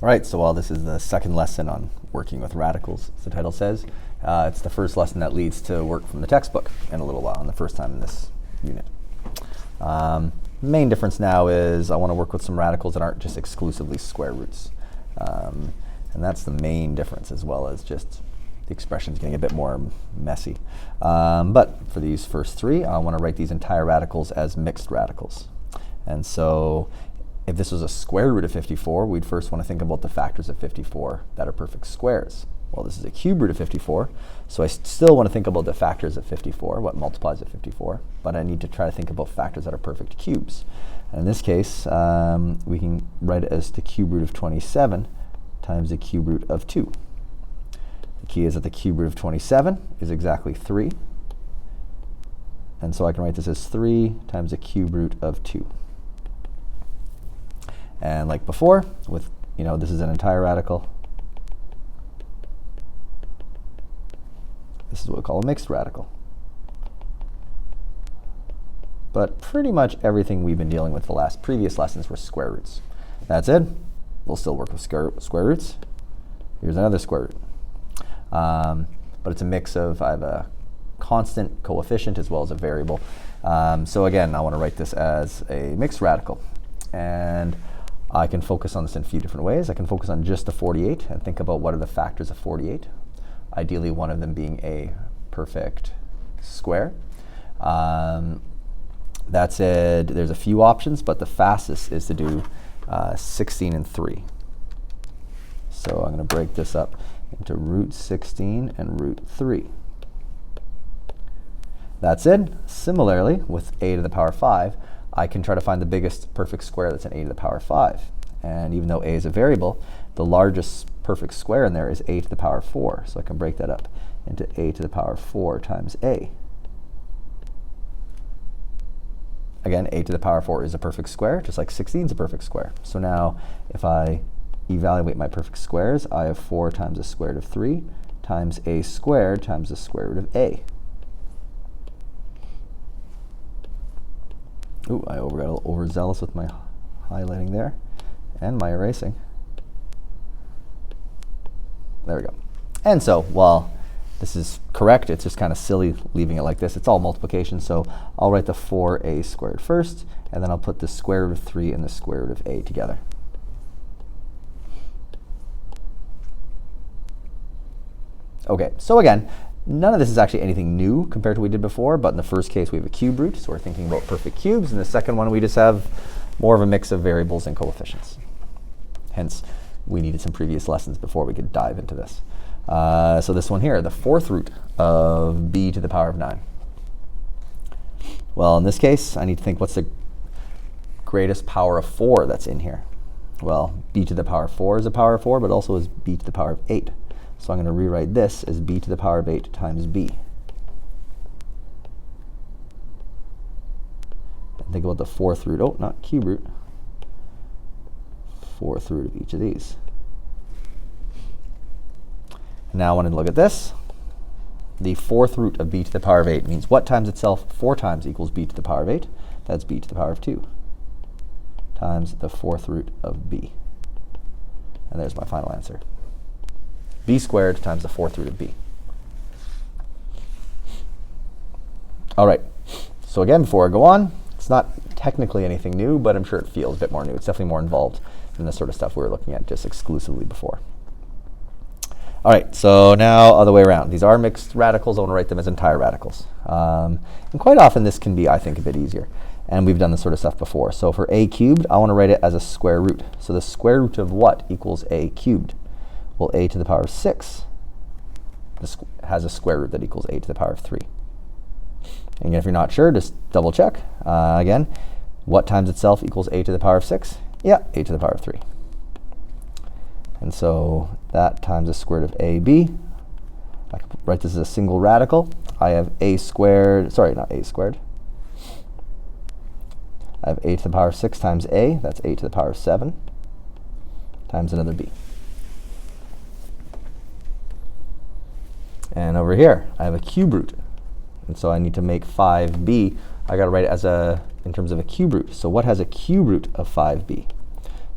All right, so while this is the second lesson on working with radicals, as the title says, it's the first lesson that leads to work from the textbook in a little while, and the first time in this unit. Main difference now is I want to work with some radicals that aren't just exclusively square roots. And that's the main difference, as well as just the expressions getting a bit more messy. But for these first three, I want to write these entire radicals as mixed radicals. And so if this was a square root of 54, we'd first want to think about the factors of 54 that are perfect squares. Well, this is a cube root of 54, so I still want to think about the factors of 54, what multiplies at 54, but I need to try to think about factors that are perfect cubes. And in this case, we can write it as the cube root of 27 times the cube root of 2. The key is that the cube root of 27 is exactly 3, and so I can write this as 3 times the cube root of 2. And like before, with this is an entire radical. This is what we call a mixed radical. But pretty much everything we've been dealing with the previous lessons were square roots. That's it. We'll still work with square roots. Here's another square root. But it's a mix of, I have a constant coefficient as well as a variable. So again, I want to write this as a mixed radical. And I can focus on this in a few different ways. I can focus on just the 48 and think about what are the factors of 48. Ideally, one of them being a perfect square. That said, there's a few options, but the fastest is to do 16 and 3. So I'm going to break this up into root 16 and root 3. That's it. Similarly, with a to the power 5, I can try to find the biggest perfect square that's an a to the power 5. And even though a is a variable, the largest perfect square in there is a to the power 4. So I can break that up into a to the power 4 times a. Again, a to the power 4 is a perfect square, just like 16 is a perfect square. So now if I evaluate my perfect squares, I have 4 times the square root of 3 times a squared times the square root of a. Ooh, I got a little overzealous with my highlighting there and my erasing. There we go. And so, while this is correct, it's just kind of silly leaving it like this. It's all multiplication, so I'll write the 4a squared first, and then I'll put the square root of 3 and the square root of a together. Okay, so again, none of this is actually anything new compared to what we did before, but in the first case we have a cube root, so we're thinking about perfect cubes. In the second one we just have more of a mix of variables and coefficients. Hence, we needed some previous lessons before we could dive into this. So this one here, the fourth root of b to the power of 9. Well, in this case, I need to think what's the greatest power of 4 that's in here. Well, b to the power of 4 is a power of 4, but also is b to the power of 8. So I'm going to rewrite this as b to the power of 8 times b. And think about the fourth root, oh, not cube root, fourth root of each of these. Now I want to look at this. The fourth root of b to the power of 8 means what times itself 4 times equals b to the power of 8? That's b to the power of 2 times the fourth root of b. And there's my final answer. B squared times the fourth root of b. All right, so again, before I go on, it's not technically anything new, but I'm sure it feels a bit more new. It's definitely more involved than the sort of stuff we were looking at just exclusively before. All right, so now other way around. These are mixed radicals. I want to write them as entire radicals. And quite often this can be, I think, a bit easier. And we've done this sort of stuff before. So for a cubed, I want to write it as a square root. So the square root of what equals a cubed? Well, a to the power of 6 has a square root that equals a to the power of 3. And again, if you're not sure, just double check. Again, what times itself equals a to the power of 6? Yeah, a to the power of 3. And so that times the square root of ab. I can write this as a single radical. I have a squared, sorry, not a squared. I have a to the power of 6 times a, that's a to the power of 7, times another b. And over here, I have a cube root. And so I need to make 5b. I got to write it as in terms of a cube root. So what has a cube root of 5b?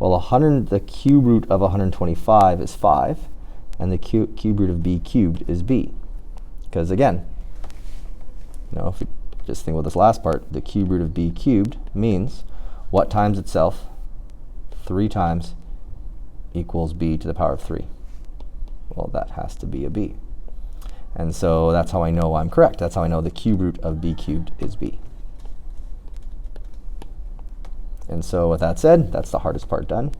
Well, the cube root of 125 is 5, and the cube root of b cubed is b. Because again, if you just think about this last part, the cube root of b cubed means what times itself 3 times equals b to the power of 3. Well, that has to be a b. And so that's how I know I'm correct. That's how I know the cube root of b cubed is b. And so with that said, that's the hardest part done,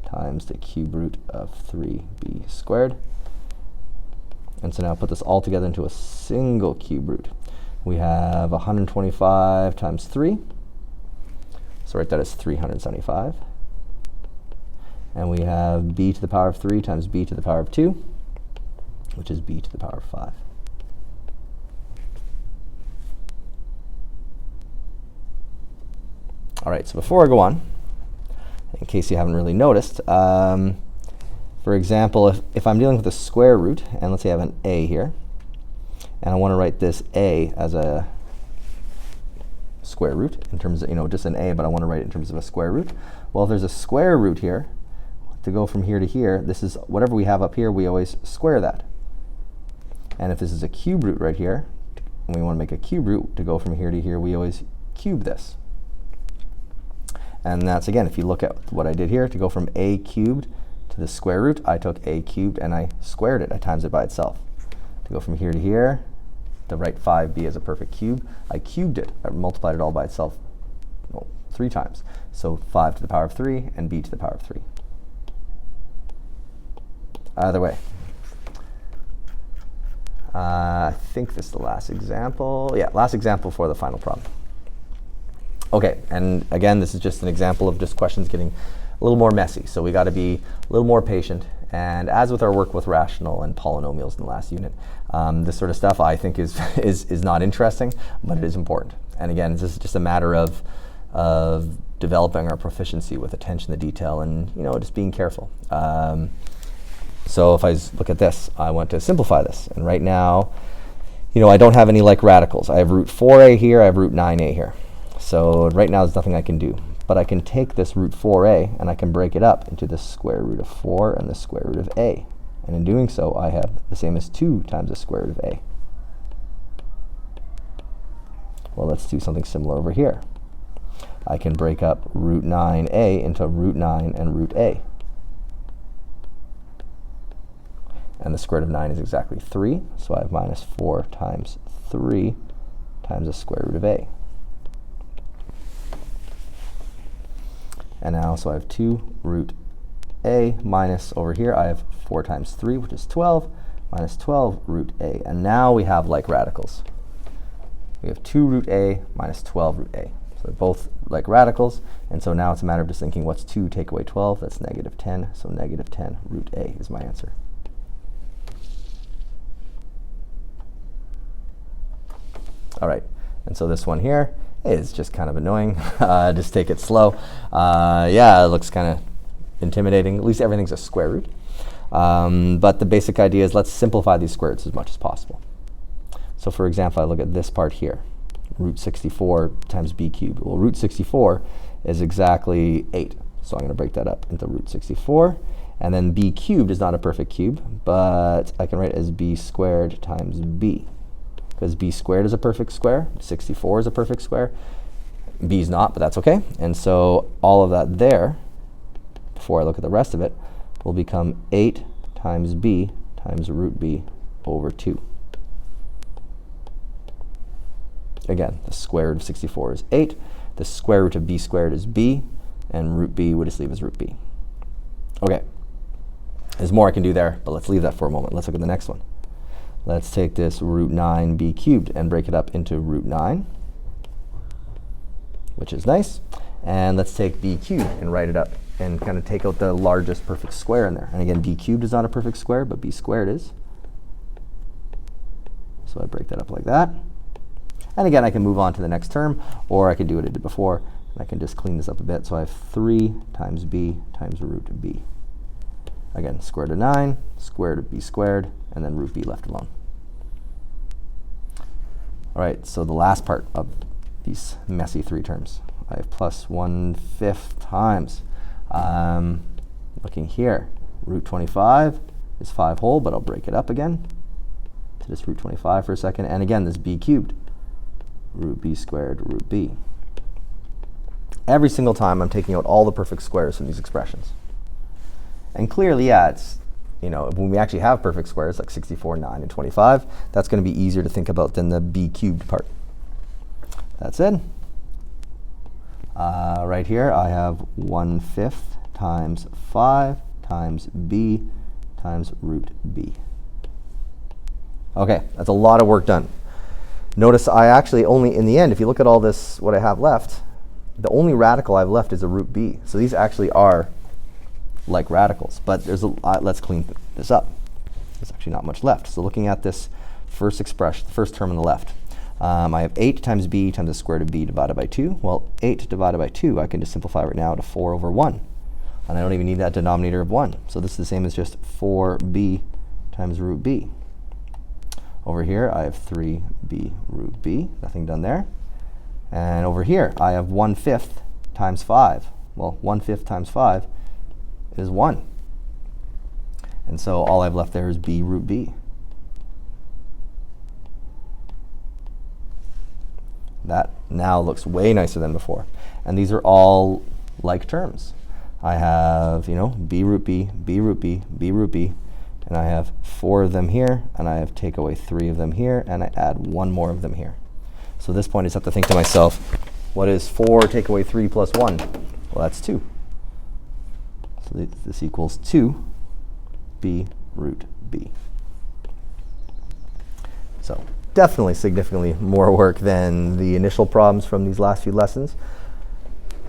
times the cube root of 3b squared. And so now put this all together into a single cube root. We have 125 times 3. So write that as 375. And we have b to the power of 3 times b to the power of 2, which is b to the power of 5. All right, so before I go on, in case you haven't really noticed, for example, if I'm dealing with a square root, and let's say I have an a here, and I want to write this a as a square root in terms of, just an a, but I want to write it in terms of a square root. Well, if there's a square root here, to go from here to here, this is whatever we have up here, we always square that. And if this is a cube root right here, and we want to make a cube root, to go from here to here, we always cube this. And that's, again, if you look at what I did here, to go from a cubed to the square root, I took a cubed and I squared it. I times it by itself. To go from here to here, to write 5b as a perfect cube, I cubed it. I multiplied it all by itself 3 times. So 5 to the power of 3 and b to the power of 3. Either way. I think this is the last example. Yeah, last example for the final problem. Okay, and again, this is just an example of just questions getting a little more messy. So we got to be a little more patient. And as with our work with rational and polynomials in the last unit, this sort of stuff I think is not interesting, but it is important. And again, this is just a matter of developing our proficiency with attention to detail and just being careful. So if I look at this, I want to simplify this. And right now, I don't have any like radicals. I have root 4a here, I have root 9a here. So right now there's nothing I can do. But I can take this root 4a and I can break it up into the square root of 4 and the square root of a. And in doing so, I have the same as 2 times the square root of a. Well, let's do something similar over here. I can break up root 9a into root 9 and root a. And the square root of 9 is exactly 3, so I have minus 4 times 3 times the square root of a. And now, so I have 2 root a minus, over here I have 4 times 3, which is 12, minus 12 root a. And now we have like radicals. We have 2 root a minus 12 root a. So they're both like radicals. And so now it's a matter of just thinking, what's 2 take away 12? That's negative 10. So negative 10 root a is my answer. All right, and so this one here is just kind of annoying. Just take it slow. Yeah, it looks kind of intimidating. At least everything's a square root. But the basic idea is let's simplify these square roots as much as possible. So for example, I look at this part here, root 64 times b cubed. Well, root 64 is exactly 8. So I'm going to break that up into root 64. And then b cubed is not a perfect cube, but I can write it as b squared times b. Because b squared is a perfect square, 64 is a perfect square. B is not, but that's okay. And so all of that there, before I look at the rest of it, will become 8 times b times root b over 2. Again, the square root of 64 is 8. The square root of b squared is b, and root b we just leave as root b. Okay, there's more I can do there, but let's leave that for a moment. Let's look at the next one. Let's take this root 9b cubed and break it up into root 9, which is nice. And let's take b cubed and write it up and kind of take out the largest perfect square in there. And again, b cubed is not a perfect square, but b squared is. So I break that up like that. And again, I can move on to the next term, or I can do what I did before, and I can just clean this up a bit. So I have 3 times b times root b. Again, square root of 9, square root of b squared, and then root b left alone. All right, so the last part of these messy 3 terms. I have plus 1/5 times Looking here, root 25 is 5 whole, but I'll break it up again to just root 25 for a second. And again, this b cubed, root b squared, root b. Every single time I'm taking out all the perfect squares from these expressions. And clearly, yeah, it's, when we actually have perfect squares like 64, 9, and 25, that's going to be easier to think about than the b cubed part. That's it. Right here, I have 1/5 times 5 times b times root b. OK, that's a lot of work done. Notice I actually only, in the end, if you look at all this, what I have left, the only radical I have left is a root b. So these actually are like radicals. But there's let's clean this up. There's actually not much left. So looking at this first expression, the first term on the left, I have 8 times b times the square root of b divided by 2. Well, 8 divided by 2, I can just simplify right now to 4 over 1. And I don't even need that denominator of 1. So this is the same as just 4b times root b. Over here, I have 3b root b. Nothing done there. And over here, I have 1/5 times 5. Well, 1/5 times 5 is 1. And so all I've left there is b root b. That now looks way nicer than before. And these are all like terms. I have, b root b, b root b, b root b, and I have 4 of them here, and I have take away 3 of them here, and I add 1 more of them here. So at this point, I just have to think to myself, what is 4 take away 3 plus 1? Well, that's 2. So this equals 2b root b. So definitely significantly more work than the initial problems from these last few lessons.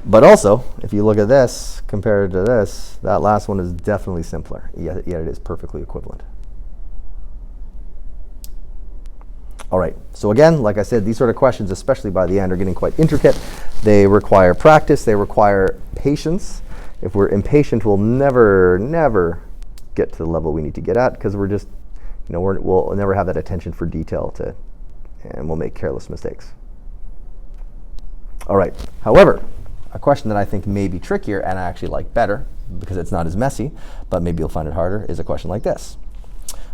But also, if you look at this compared to this, that last one is definitely simpler, yet it is perfectly equivalent. All right, so again, like I said, these sort of questions, especially by the end, are getting quite intricate. They require practice. They require patience. If we're impatient, we'll never get to the level we need to get at, because we're just, we'll never have that attention for detail and we'll make careless mistakes. All right, however, a question that I think may be trickier and I actually like better because it's not as messy, but maybe you'll find it harder, is a question like this.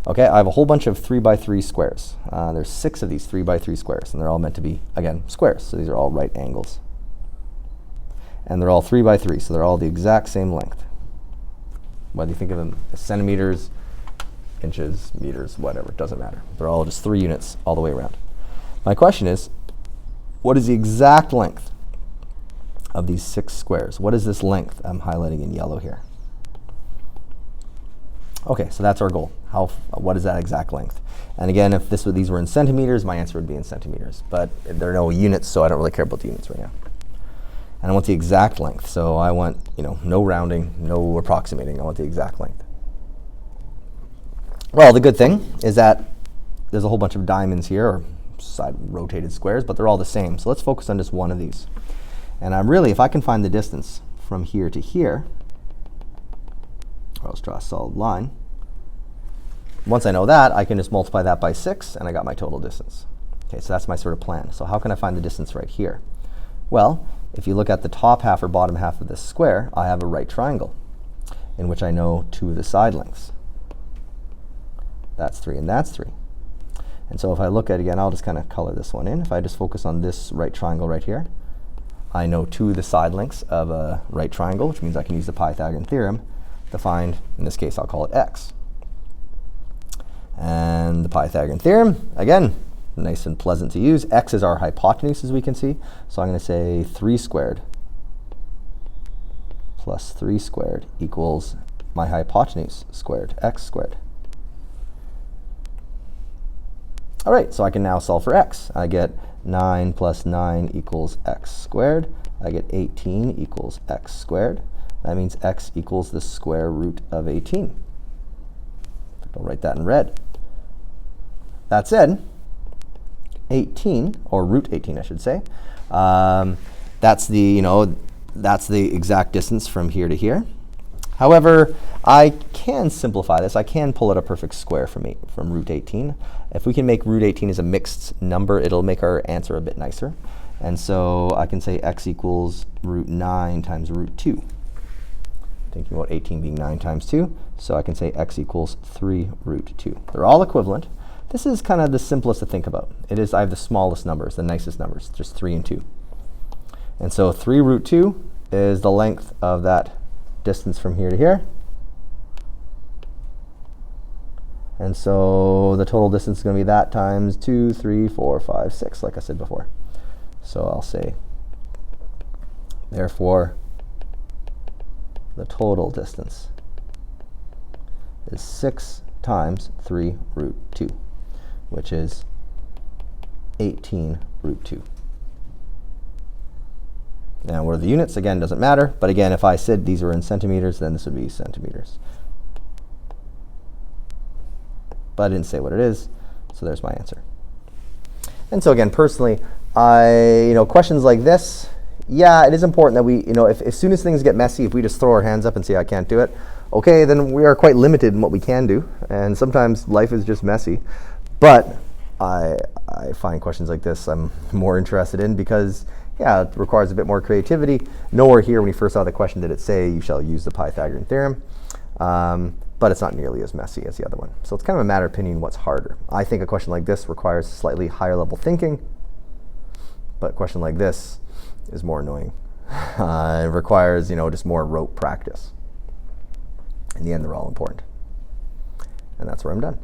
Okay, I have a whole bunch of 3 by 3 squares. There's 6 of these 3 by 3 squares, and they're all meant to be, again, squares. So these are all right angles. And they're all 3 by 3, so they're all the exact same length. Whether you think of them as centimeters, inches, meters, whatever, it doesn't matter. They're all just 3 units all the way around. My question is, what is the exact length of these 6 squares? What is this length I'm highlighting in yellow here? Okay, so that's our goal. What is that exact length? And again, if these were in centimeters, my answer would be in centimeters. But there are no units, so I don't really care about the units right now. And I want the exact length. So I want, no rounding, no approximating. I want the exact length. Well, the good thing is that there's a whole bunch of diamonds here, or side rotated squares, but they're all the same. So let's focus on just one of these. And if I can find the distance from here to here, or let's draw a solid line. Once I know that, I can just multiply that by 6, and I got my total distance. Okay, so that's my sort of plan. So how can I find the distance right here? Well, if you look at the top half or bottom half of this square, I have a right triangle in which I know 2 of the side lengths. That's 3 and that's 3. And so if I look at, again, I'll just kind of color this one in. If I just focus on this right triangle right here, I know 2 of the side lengths of a right triangle, which means I can use the Pythagorean theorem to find, in this case, I'll call it x. And the Pythagorean theorem, again, nice and pleasant to use. X is our hypotenuse, as we can see. So I'm going to say 3 squared plus 3 squared equals my hypotenuse squared, x squared. All right, so I can now solve for x. I get 9 plus 9 equals x squared. I get 18 equals x squared. That means x equals the square root of 18. I'll write that in red. That said, 18, or root 18, I should say, that's the exact distance from here to here. However, I can simplify this. I can pull out a perfect square from root 18. If we can make root 18 as a mixed number, it'll make our answer a bit nicer. And so I can say x equals root 9 times root 2. thinking about 18 being 9 times 2, so I can say x equals 3 root 2. They're all equivalent. This is kind of the simplest to think about. It is, I have the smallest numbers, the nicest numbers, just 3 and 2. And so 3 root 2 is the length of that distance from here to here. And so the total distance is going to be that times 2, 3, 4, 5, 6, like I said before. So I'll say, therefore, the total distance is 6 times 3 root 2, which is 18 root 2. Now, what are the units? Again, doesn't matter. But again, if I said these were in centimeters, then this would be centimeters. But I didn't say what it is, so there's my answer. And so again, personally, questions like this, yeah, it is important that we, if as soon as things get messy, if we just throw our hands up and say, I can't do it, okay, then we are quite limited in what we can do. And sometimes life is just messy. But I find questions like this I'm more interested in because, yeah, it requires a bit more creativity. Nowhere here when you first saw the question did it say you shall use the Pythagorean theorem. But it's not nearly as messy as the other one. So it's kind of a matter of opinion what's harder. I think a question like this requires slightly higher level thinking, but a question like this is more annoying. It requires, just more rote practice. In the end, they're all important. And that's where I'm done.